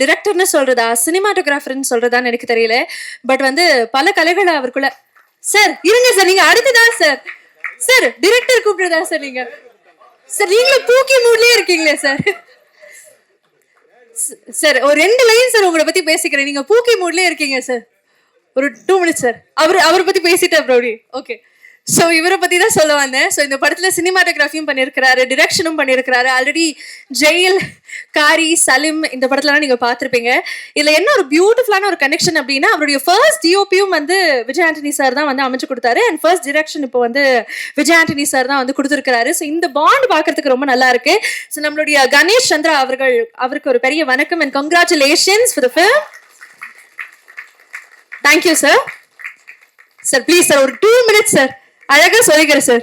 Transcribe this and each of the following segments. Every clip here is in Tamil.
டிரெக்டர்னு சொல்றதா சினிமாட்டோகிராஃபர்னு சொல்றதான்னு எனக்கு தெரியல. பட் வந்து பல கலைகளை அவருக்குள்ள. சார் இருங்க சார், நீங்க அடுத்துதான் சார். சார் டிரெக்டர் கூப்பிடுறதா சார் நீங்க? சார் நீங்களும் பூக்கி மூட்லயே இருக்கீங்களே சார். சார் ஒரு 2 லைன் சார் உங்களை பத்தி பேசிக்கிறேன். நீங்க பூக்கி மூட்லயே இருக்கீங்க சார். ஒரு 2 மினிட்ஸ் சார். அவரை பத்தி பேசிட்டேன் அப்படி. ஓகே. ஸோ இவரை பத்தி தான் சொல்ல வந்தேன். ஸோ இந்த படத்துல சினிமாட்டோகிராஃபியும் பண்ணியிருக்கிறாரு, டிரெக்ஷனும் பண்ணியிருக்கிறாரு. ஆல்ரெடி ஜெயில், காரி, சலிம் இந்த படத்துலலாம் நீங்க பார்த்துருப்பீங்க. இதுல என்ன ஒரு பியூட்டிஃபுல்லான ஒரு கனெக்ஷன் அப்படின்னா, அவருடைய ஃபர்ஸ்ட் டிஓபியும் வந்து விஜய் ஆண்டனி சார் தான் வந்து அமைச்சு கொடுத்தாரு. அண்ட் ஃபர்ஸ்ட் டிரெக்ஷன் இப்போ வந்து விஜய் ஆண்டனி சார் தான் வந்து கொடுத்துருக்காரு. ஸோ இந்த பாண்ட் பார்க்கறதுக்கு ரொம்ப நல்லா இருக்கு. ஸோ நம்மளுடைய கணேஷ் சந்திரா அவருக்கு ஒரு பெரிய வணக்கம் and congratulations for the film. Thank you sir. Sir please sir ஒரு 2 மினிட்ஸ் சார். அழகா சொல்லிக்கிறேன் சார்.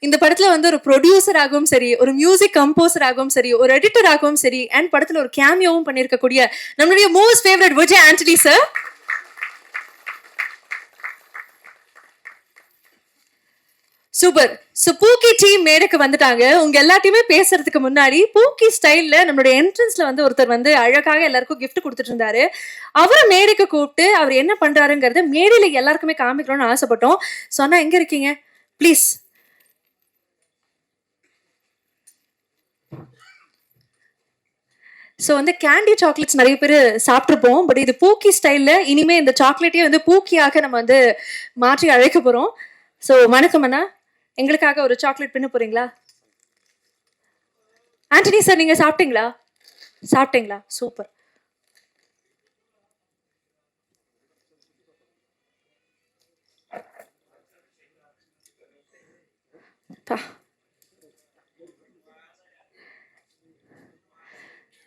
இந்த படத்துல வந்து ஒரு ப்ரொடியூசர் ஆகவும் சரி, ஒரு மியூசிக் கம்போசர் ஆகவும் சரி, ஒரு எடிட்டர் ஆகவும் சரி, அண்ட் படத்துல ஒரு கேமியோவும் பண்ணிருக்கக்கூடிய நம்மளுடைய most favourite Vijay Antony sir. Super. So Pookie team மேடைக்கு வந்துட்டாங்க. உங்க எல்லாத்தையுமே பேசுறதுக்கு முன்னாடி பூக்கி ஸ்டைல்ல நம்மளுடைய என்ட்ரன்ஸ்ல வந்து ஒருத்தர் வந்து அழகாக எல்லாருக்கும் கிஃப்ட் கொடுத்துட்டு இருந்தாரு. அவரை மேடைக்கு கூப்பிட்டு அவர் என்ன பண்றாருங்கிறத மேடையில எல்லாருக்குமே காமிக்கணும்னு ஆசைப்பட்டோம். சொன்னா எங்க இருக்கீங்க ப்ளீஸ்? ஸோ வந்து கேண்டி சாக்லேட்ஸ் நிறைய பேர் சாப்பிட்ருப்போம். பட் இது பூக்கி ஸ்டைல்ல இனிமே இந்த சாக்லேட்டே வந்து பூக்கியாக நம்ம வந்து மாற்றி அழைக்க போறோம். ஸோ வணக்கம் அண்ணா, எங்களுக்காக ஒரு சாக்லேட் பின்ன போறீங்களா? ஆண்டனி சார் நீங்க சாப்பிட்டீங்களா? சாப்பிட்டீங்களா? சூப்பர்.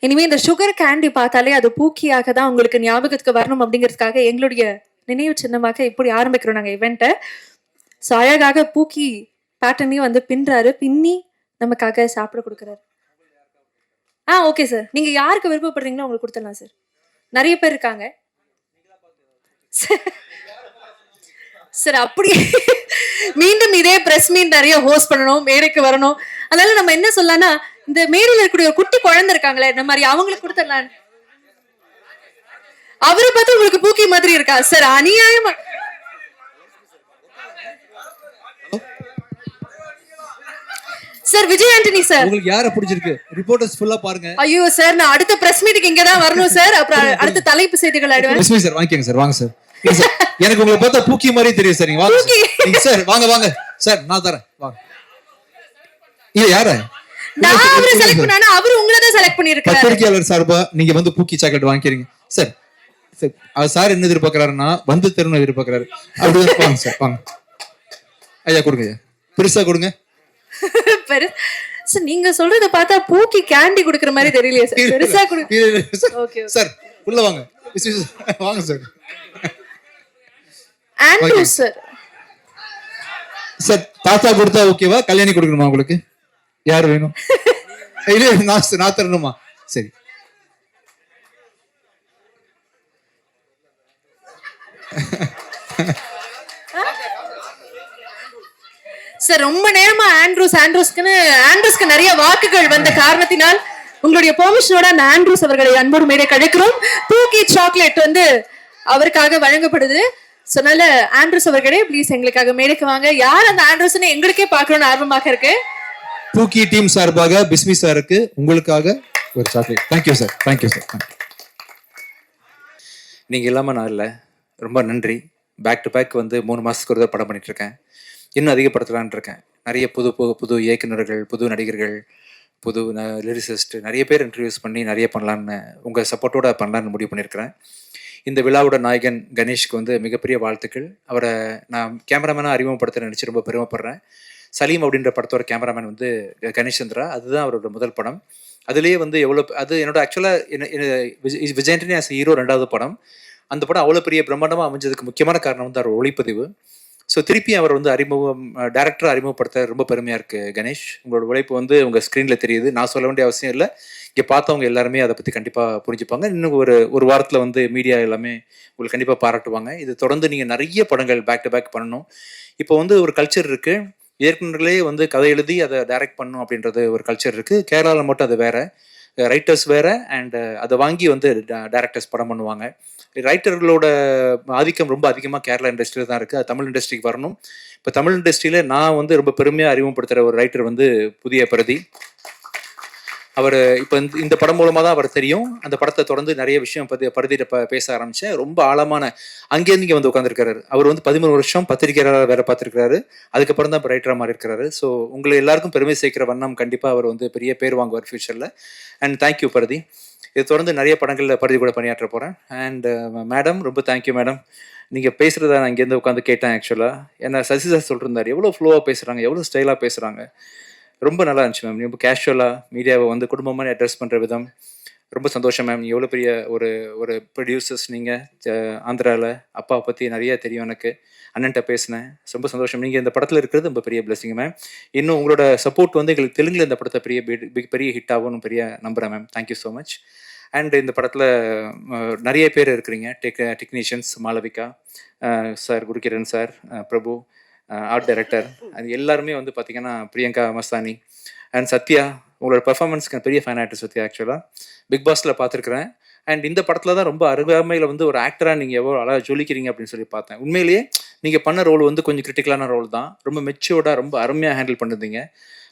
இனிமே இந்த சுகர் கேண்டி பார்த்தாலே அது பூக்கியாக தான் உங்களுக்கு ஞாபகத்துக்கு வரணும் அப்படிங்கிறதுக்காக எங்களுடைய நினைவு சின்னமாக இப்படி ஆரம்பிக்கிறோம் நாங்கள் இவெண்ட்டை. ஸோ அழகாக பூக்கி பேட்டர்னையும் வந்து பின்றாரு, பின்னி நமக்காக சாப்பிட கொடுக்குறாரு. ஓகே சார், நீங்க யாருக்கு விருப்பப்படுறீங்களோ உங்களுக்கு கொடுத்துடலாம் சார். நிறைய பேர் இருக்காங்க சார். அப்படி மீண்டும் இதே பிரஸ் மீட் நிறைய ஹோஸ்ட் பண்ணணும், மேடைக்கு வரணும். அதனால நம்ம என்ன சொல்லலாம்னா, இந்த மேடையில் இருக்கக்கூடிய குட்டி குழந்தை இருக்காங்களே இந்த மாதிரி அவங்களுக்கு கொடுத்துடலாம். அவரை பார்த்து உங்களுக்கு பூக்கி மாதிரி இருக்கா சார்? அநியாயமா சார். விஜய் ஆண்டனி சார் உங்களுக்கு யாரை பிடிச்சிருக்கு? ரிப்போர்ட்டர்ஸ் ஃபுல்லா பாருங்க. ஐயோ சார், நான் அடுத்த பிரஸ் மீட்டுக்கு இங்க தான் வரணும் சார். அப்புறம் அடுத்த தலைப்பு செய்திகள் ஆடுவேன் சார். வாங்கிக்கங்க சார், வாங்க சார். எனக்கு உங்களை பார்த்தா பூக்கி மாதிரி தெரியும் சார். நீங்க வாங்க சார், வாங்க வாங்க சார், நான் தரேன் வாங்க. இது யார? நான் அவரை செலக்ட் பண்ணானே, அவர் உங்களை தான் செலக்ட் பண்ணிருக்காரு. பத்திரிகையாளர் சார்பா நீங்க வந்து பூக்கி சாக்லேட் வாங்கிக்கிறீங்க சார். சார் என்ன எதிர்பார்க்கறாருன்னா வந்து தரணும் எதிர்பார்க்கறாரு. அப்படி வாங்க சார், வாங்க ஐயா, கொடுங்க ஐயா, பெருசா கொடுங்க. சார் நீங்க சொல்றத பார்த்தா பூக்கி கேண்டி குடுக்குற மாதிரி தெரியலையே சார். பெருசா குடுங்க. ஓகே சார், உள்ள வாங்க. வாங்க சார். Andrew sir. சார் தாத்தா கொடுத்தா ஓகேவா? கல்யாணி கொடுக்கணுமா உங்களுக்கு? யார் வேணும்? இல்ல நான் தரணுமா? சரி. சார் ரொம்ப நேரமா ஆண்ட்ரூஸ்க்கு நிறைய வாக்குகள் வந்த காரணத்தினால் உங்களுடைய பெர்மிஷனோட அந்த ஆண்ட்ரூஸ் அவர்களை அன்போடு மேடை கழிக்கிறோம். பூக்கி சாக்லேட் வந்து அவருக்காக வழங்கப்படுது. சொன்னால ஆண்ட்ரூஸ் அவர்களே ப்ளீஸ் எங்களுக்காக மேடைக்கு வாங்க. யார் அந்த ஆண்ட்ரூஸ்னு எங்களுக்கே பார்க்கணும்னு ஆர்வமாக இருக்கு. பூக்கி டீம் சார்பாக பிஸ்மி சாருக்கு உங்களுக்காக ஒரு chocolate. Thank you sir, thank you sir. நீங்கள் இல்லாமல் நான் இல்லை, ரொம்ப நன்றி. பேக் டு பேக் வந்து 3 மாதத்துக்கு ஒரு படம் பண்ணிட்டு இருக்கேன். இன்னும் அதிகப்படுத்தலான் இருக்கேன். நிறைய புது இயக்குநர்கள், புது நடிகர்கள், புது லிரிசிஸ்ட் நிறைய பேர் இன்ட்ரடியூஸ் பண்ணி நிறைய பண்ணலான்னு, உங்கள் சப்போர்ட்டோட பண்ணலான்னு முடிவு பண்ணியிருக்கிறேன். இந்த விழாவோட நாயகன் கணேஷ்க்கு வந்து மிகப்பெரிய வாழ்த்துக்கள். அவரை நான் கேமராமேனாக அறிமுகப்படுத்த நினச்சி ரொம்ப பெருமைப்படுறேன். சலீம் அப்படின்ற படத்தோட கேமராமேன் வந்து கணேஷ் சந்திரா. அதுதான் அவரோட முதல் படம். அதுலேயே வந்து அது என்னோட ஆக்சுவலாக விஜய் ஆண்டனி ஆஸ் ஹீரோ 2வது படம். அந்த படம் அவ்வளோ பெரிய பிரம்மாண்டமாக அமைஞ்சதுக்கு முக்கியமான காரணம் வந்து அவர் ஒளிப்பதிவு. ஸோ திருப்பி அவர் வந்து டேரக்டராக அறிமுகப்படுத்த ரொம்ப பெருமையாக இருக்குது. கணேஷ், உங்களோட உழைப்பு வந்து உங்கள் ஸ்க்ரீனில் தெரியுது. நான் சொல்ல வேண்டிய அவசியம் இல்லை. இங்கே பார்த்தவங்க எல்லாருமே அதை பற்றி கண்டிப்பாக புரிஞ்சுப்பாங்க. இன்னும் ஒரு வாரத்தில் வந்து மீடியா எல்லாமே உங்களுக்கு கண்டிப்பாக பாராட்டுவாங்க. இது தொடர்ந்து நீங்கள் நிறைய படங்கள் பேக் டு பேக் பண்ணணும். இப்போ வந்து ஒரு கல்ச்சர் இருக்குது, இயக்குநர்களே வந்து கதை எழுதி அதை டைரக்ட் பண்ணணும் அப்படின்றது ஒரு கல்ச்சர் இருக்குது. கேரளாவில் மட்டும் அது வேறு. ரைட்டர்ஸ் வேற அண்ட் அதை வாங்கி வந்து டேரக்டர்ஸ் படம் பண்ணுவாங்க. ரைட்டர்களோட ஆதிக்கம் ரொம்ப அதிகமாக கேரளா இண்டஸ்ட்ரியில் தான் இருக்குது. அது தமிழ் இண்டஸ்ட்ரிக்கு வரணும். இப்போ தமிழ் இண்டஸ்ட்ரியில் நான் வந்து ரொம்ப பெருமையாக அறிமுகப்படுத்துகிற ஒரு ரைட்டர் வந்து புதிய பிரதி. அவர் இப்போ இந்த படம் மூலமாக தான் அவர் தெரியும். அந்த படத்தை தொடர்ந்து நிறைய விஷயம் பிரதியிட்ட பேச ஆரம்பித்தேன். ரொம்ப ஆழமான அங்கேருந்து இங்கே வந்து உட்காந்துருக்காரு. அவர் வந்து 13 வருஷம் பத்திரிகையாளராக வேலை பார்த்துருக்காரு. அதுக்கப்புறம் தான் இப்போ ரைட்டராக மாறி இருக்காரு. ஸோ உங்களை எல்லாருக்கும் பெருமை சேர்க்கிற வண்ணம் கண்டிப்பாக அவர் வந்து பெரிய பேர் வாங்குவார் ஃபியூச்சரில். அண்ட் தேங்க்யூ பிரதி. இது தொடர்ந்து நிறைய படங்களில் பிரதி கூட பணியாற்ற போகிறேன். அண்ட் மேடம் ரொம்ப தேங்க்யூ மேடம். நீங்கள் பேசுகிறத நான் இங்கேருந்து உட்காந்து கேட்டேன். ஆக்சுவலாக என்ன சசி சார் சொல்லிருந்தார், எவ்வளோ ஃப்ளோவாக பேசுகிறாங்க, எவ்வளோ ஸ்டைலாக பேசுகிறாங்க. ரொம்ப நல்லா இருந்துச்சு மேம். ரொம்ப கேஷுவலாக மீடியாவை வந்து குடும்பமாக அட்ரஸ் பண்ணுற விதம் ரொம்ப சந்தோஷம் மேம். எவ்வளோ பெரிய ஒரு ஒரு ப்ரொடியூசர்ஸ் நீங்கள் ஆந்திராவில். அப்பாவை பற்றி நிறைய தெரியும் எனக்கு. அண்ணன்ட்ட பேசினேன். ரொம்ப சந்தோஷம். நீங்கள் இந்த படத்தில் இருக்கிறது ரொம்ப பெரிய பிளெஸிங் மேம். இன்னும் உங்களோட சப்போர்ட் வந்து எங்களுக்கு தெலுங்கில் இந்த படத்தை பெரிய ஹிட் ஆகும்னு பெரிய நம்புகிறேன் ma'am. Thank you so much. And இந்த படத்தில் நிறைய பேர் இருக்கிறீங்க. Technicians Malavika sir, Gurukiran sir, பிரபு ஆர்ட் டைரக்டர், அது எல்லாருமே வந்து பார்த்தீங்கன்னா பிரியங்கா மஸ்தானி அண்ட் சத்யா. உங்களோட பெர்ஃபார்மன்ஸ்க்கு பெரிய ஃபேன் ஆக்டர் சத்யா. ஆக்சுவலாக பிக் பாஸில் பார்த்துருக்குறேன். அண்ட் இந்த படத்தில் தான் ரொம்ப அருகாமையில் வந்து ஒரு ஆக்டராக நீங்கள் எவ்வளோ அழகாக ஜொலிக்கிறீங்க அப்படின்னு சொல்லி பார்த்தேன். உண்மையிலேயே நீங்கள் பண்ண ரோல் வந்து கொஞ்சம் கிரிட்டிக்கலான ரோல் தான். ரொம்ப மெச்சூர்டாக ரொம்ப அருமையாக ஹேண்டில் பண்ணிருந்தீங்க.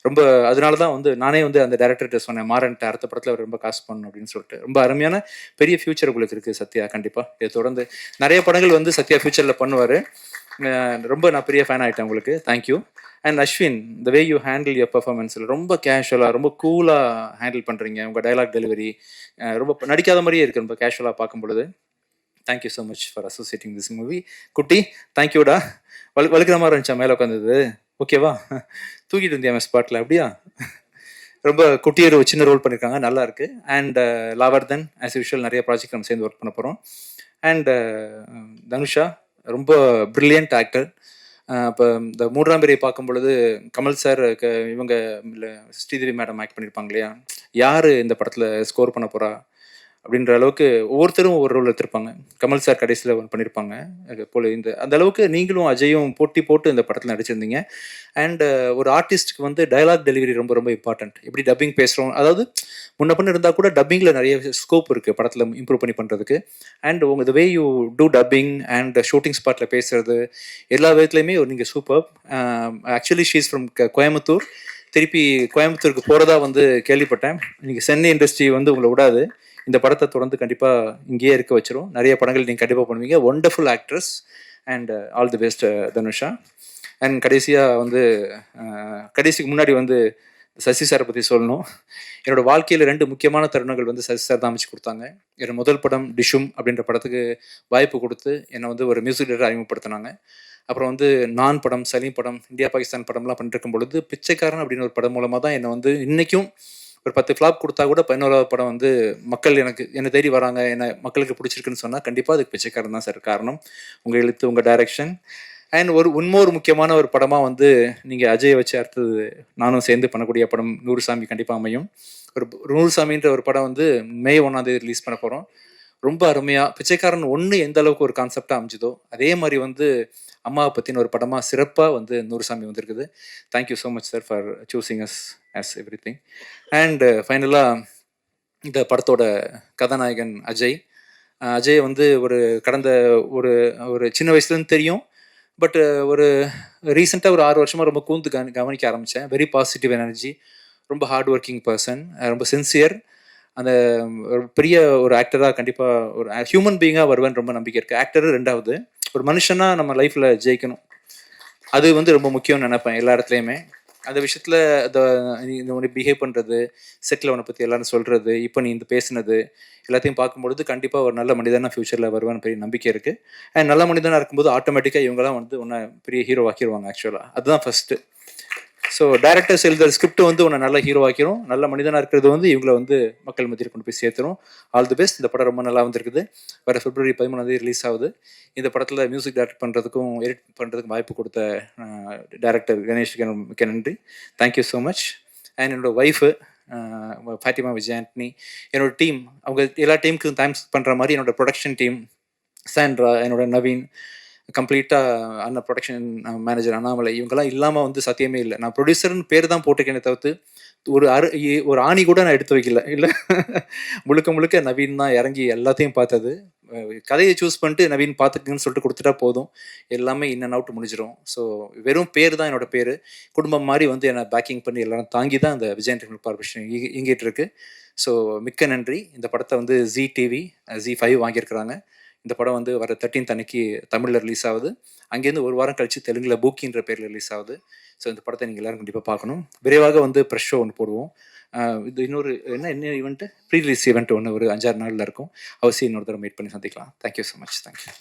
ரொம்ப அதனால தான் வந்து நானே வந்து அந்த டேரக்டர்கிட்ட சொன்னேன், மாறன்ட்ட அடுத்த படத்தில் அவர் ரொம்ப காசு பண்ணணும் அப்படின்னு சொல்லிட்டு. ரொம்ப அருமையான பெரிய ஃபியூச்சர் உங்களுக்கு இருக்குது சத்யா. கண்டிப்பாக இதை தொடர்ந்து நிறைய படங்கள் வந்து சத்யா ஃபியூச்சரில் பண்ணுவார். ரொம்ப நான் பெரிய ஃபேன் ஆகிட்டேன் உங்களுக்கு. Thank you. And Ashwin, the way you handle your பர்ஃபார்மன்ஸில் ரொம்ப கேஷுவலாக ரொம்ப கூலாக ஹேண்டில் பண்ணுறீங்க. உங்கள் டைலாக் டெலிவரி ரொம்ப நடிக்காத மாதிரியே இருக்குது ரொம்ப கேஷுவலாக பார்க்கும் பொழுது. Thank you so much for associating this movie. குட்டி தேங்க்யூடா. வலுக்கிற மாதிரி இருந்துச்சா மேலே உட்காந்தது? ஓகேவா? தூக்கிட்டு இருந்தியா ஸ்பாட்டில்? அப்படியா? ரொம்ப குட்டியர் ஒரு சின்ன ரோல் பண்ணியிருக்காங்க, நல்லா இருக்கு. அண்ட் லாவர்தன் ஆஸ் யூஷுவல் நிறைய ப்ராஜெக்ட் நம்ம சேர்ந்து ஒர்க் பண்ண போகிறோம். அண்ட் தனுஷா ரொம்ப பிரில்லியன்ட் ஆக்டர். இப்போ இந்த 3ஆம் பிறையை பார்க்கும் பொழுது கமல் சார் இவங்க ஸ்ரீதேவி மேடம் ஆக்ட் பண்ணியிருப்பாங்க இல்லையா, யார் இந்த படத்தில் ஸ்கோர் பண்ண போகிறா அப்படின்ற அளவுக்கு ஒவ்வொருத்தரும் ஒவ்வொரு ரோல் எடுத்திருப்பாங்க. கமல் சார் கடைசியில் பண்ணியிருப்பாங்க போல. அந்த அளவுக்கு நீங்களும் அஜயும் போட்டி போட்டு இந்த படத்தில் நடிச்சிருந்தீங்க. அண்ட் ஒரு ஆர்டிஸ்ட்டுக்கு வந்து டயலாக் டெலிவரி ரொம்ப ரொம்ப இம்பார்ட்டன்ட். எப்படி டப்பிங் பேசுகிறோம், அதாவது முன்ன பண்ண இருந்தால் கூட டப்பிங்கில் நிறைய ஸ்கோப் இருக்குது படத்தில் இம்ப்ரூவ் பண்ணி பண்ணுறதுக்கு. அண்ட் உங்கள் the way you do dubbing and shooting ஸ்பாட்டில் பேசுறது எல்லா விதத்துலையுமே நீங்கள் super. Actually she's from Coimbatore. திருப்பி கோயம்புத்தூருக்கு போகிறதா வந்து கேள்விப்பட்டேன். இன்னைக்கு சென்னை இண்டஸ்ட்ரி வந்து உங்களை விடாது. இந்த படத்தை தொடர்ந்து கண்டிப்பாக இங்கேயே இருக்க வச்சிரும். நிறைய படங்கள் நீங்கள் கண்டிப்பாக பண்ணுவீங்க. Wonderful actress and all the best Dhanusha. And கடைசியாக வந்து கடைசிக்கு முன்னாடி வந்து சசி சாரை பற்றி சொல்லணும். என்னோட வாழ்க்கையில் 2 முக்கியமான தருணங்கள் வந்து சசி சார் தான் அமைச்சு கொடுத்தாங்க. என்னோட முதல் படம் டிஷும் அப்படின்ற படத்துக்கு வாய்ப்பு கொடுத்து என்னை வந்து ஒரு மியூசிக் டைரக்டர் அறிமுகப்படுத்தினாங்க. அப்புறம் வந்து நான் படம், சலீம் படம், இந்தியா பாகிஸ்தான் படம்லாம் பண்ணிட்டு இருக்கும் பொழுது பிச்சைக்காரன் அப்படின்னு ஒரு படம் மூலமாக தான் என்னை வந்து இன்றைக்கும் ஒரு 10 ஃப்ளாப் கொடுத்தா கூட 11வது படம் வந்து மக்கள் என்னை தேடி வராங்க, என்னை மக்களுக்கு பிடிச்சிருக்குன்னு சொன்னால் கண்டிப்பாக அதுக்கு பிச்சைக்காரன் தான் சார் காரணம். உங்கள் எழுத்து, உங்கள் டைரக்ஷன். அண்ட் இன்னொரு முக்கியமான ஒரு படமாக வந்து நீங்கள் அஜயை வச்சு அடுத்தது நானும் சேர்ந்து பண்ணக்கூடிய படம் நூறுசாமி கண்டிப்பாக அமையும். ஒரு நூறுசாமின்ற ஒரு படம் வந்து மே 1ஆம் தேதி ரிலீஸ் பண்ண போகிறோம். ரொம்ப அருமையாக பிச்சைக்காரன் 1 எந்த அளவுக்கு ஒரு கான்செப்டாக அமைஞ்சதோ அதே மாதிரி வந்து அம்மாவை பற்றின ஒரு படமாக சிறப்பாக வந்து நூறுசாமி வந்திருக்குது. Thank you so much sir for choosing us as everything. And ஃபைனலாக இந்த படத்தோட கதாநாயகன் அஜய். அஜய் வந்து கடந்த ஒரு சின்ன வயசுலேருந்து தெரியும். பட் ஒரு ரீசெண்டாக ஒரு 6 வருஷமாக ரொம்ப கூர்ந்து கவனிக்க ஆரம்பித்தேன். வெரி பாசிட்டிவ் எனர்ஜி, ரொம்ப ஹார்ட் ஒர்க்கிங் பர்சன், ரொம்ப சின்சியர். அந்த பெரிய ஒரு ஆக்டராக கண்டிப்பாக ஒரு ஹியூமன் பீயிங்காக வருவேன்னு ரொம்ப நம்பிக்கை இருக்குது. ஆக்டர் 2வது, ஒரு மனுஷனாக நம்ம லைஃப்பில் ஜெயிக்கணும், அது வந்து ரொம்ப முக்கியம்னு நினைப்பேன் எல்லா இடத்துலையுமே. அந்த விஷயத்தில் உன்னை பிஹேவ் பண்ணுறது, செட்டில் அவனை பற்றி எல்லாரும் சொல்கிறது, இப்போ நீ இந்த பேசுனது எல்லாத்தையும் பார்க்கும்பொழுது கண்டிப்பாக ஒரு நல்ல மனிதனாக ஃபியூச்சரில் வருவான்னு பெரிய நம்பிக்கை இருக்குது. அண்ட் நல்ல மனிதனாக இருக்கும்போது ஆட்டோமேட்டிக்காக இவங்கெல்லாம் வந்து உன்னை பெரிய ஹீரோ ஆக்கிடுவாங்க. ஆக்சுவலாக அதுதான் ஃபஸ்ட்டு. ஸோ டைரக்டர்ஸ் எழுதுகிற ஸ்கிரிப்ட் வந்து உன்னை நல்ல ஹீரோ ஆக்கிரும். நல்ல மனிதனாக இருக்கிறது வந்து இவங்களை வந்து மக்கள் மத்தியில் கொண்டு போய் சேர்த்துரும். All the best. இந்த படம் ரொம்ப நல்லா வந்திருக்குது. வர February 13ஆம் தேதி ரிலீஸ் ஆகுது. இந்த படத்தில் மியூசிக் டைரக்ட் பண்ணுறதுக்கும் எடிட் பண்ணுறதுக்கும் வாய்ப்பு கொடுத்த டைரக்டர் கணேஷ்க்கு மிக்க நன்றி. Thank you so much. அண்ட் என்னோட ஒய்ஃபு ஃபாத்திமா விஜய் ஆண்டனி, என்னோட டீம், அவங்க எல்லா டீமுக்கும் தேங்க்ஸ் பண்ணுற மாதிரி என்னோட ப்ரொடக்ஷன் டீம் சாண்ட்ரா, என்னோட நவீன், கம்ப்ளீட்டாக அந்த ப்ரொடக்ஷன் மேனேஜர் அண்ணாமலை, இவங்கெல்லாம் இல்லாமல் வந்து சத்தியமே இல்லை. நான் ப்ரொடியூசர்னு பேர் தான் போட்டிருக்கேனே தவிர்த்து ஒரு ஆணி கூட நான் எடுத்து வைக்கல. இல்ல முழுக்க முழுக்க நவீன் தான் இறங்கி எல்லாத்தையும் பார்த்தது. கதையை சூஸ் பண்ணிட்டு நவீன் பார்த்துக்குங்கன்னு சொல்லிட்டு கொடுத்துட்டா போதும். எல்லாமே இன் அண்ட் அவுட் முடிஞ்சிடும். ஸோ வெறும் பேர் தான் என்னோட பேர். குடும்பம் மாதிரி வந்து என்னை பேக்கிங் பண்ணி எல்லாரும் தாங்கி தான் இந்த விஜய் என்டர்டைன்மெண்ட் கார்பரேஷன் இயங்கிட்டு இருக்கு. ஸோ மிக்க நன்றி. இந்த படத்தை வந்து ஜி டிவி Z5 வாங்கியிருக்கிறாங்க. இந்த படம் வந்து வர 13th அன்னைக்கு தமிழில் ரிலீஸ் ஆகுது. அங்கேருந்து ஒரு வாரம் கழிச்சு தெலுங்குல பூக்கின்ற பேரில் ரிலீஸ் ஆகுது. ஸோ இந்த படத்தை நீங்கள் எல்லாரும் கண்டிப்பாக பார்க்கணும். விரைவாக வந்து ப்ரெஷ் ஷோ ஒன்று போடுவோம். இது இன்னொரு என்ன ஈவெண்ட்டு, ப்ரீ ரிலீஸ் ஈவெண்ட் ஒன்று ஒரு 5-6 நாளில் இருக்கும். அவசியம் இன்னொரு தடவை மீட் பண்ணி சந்திக்கலாம். Thank you so much. தேங்க்யூ.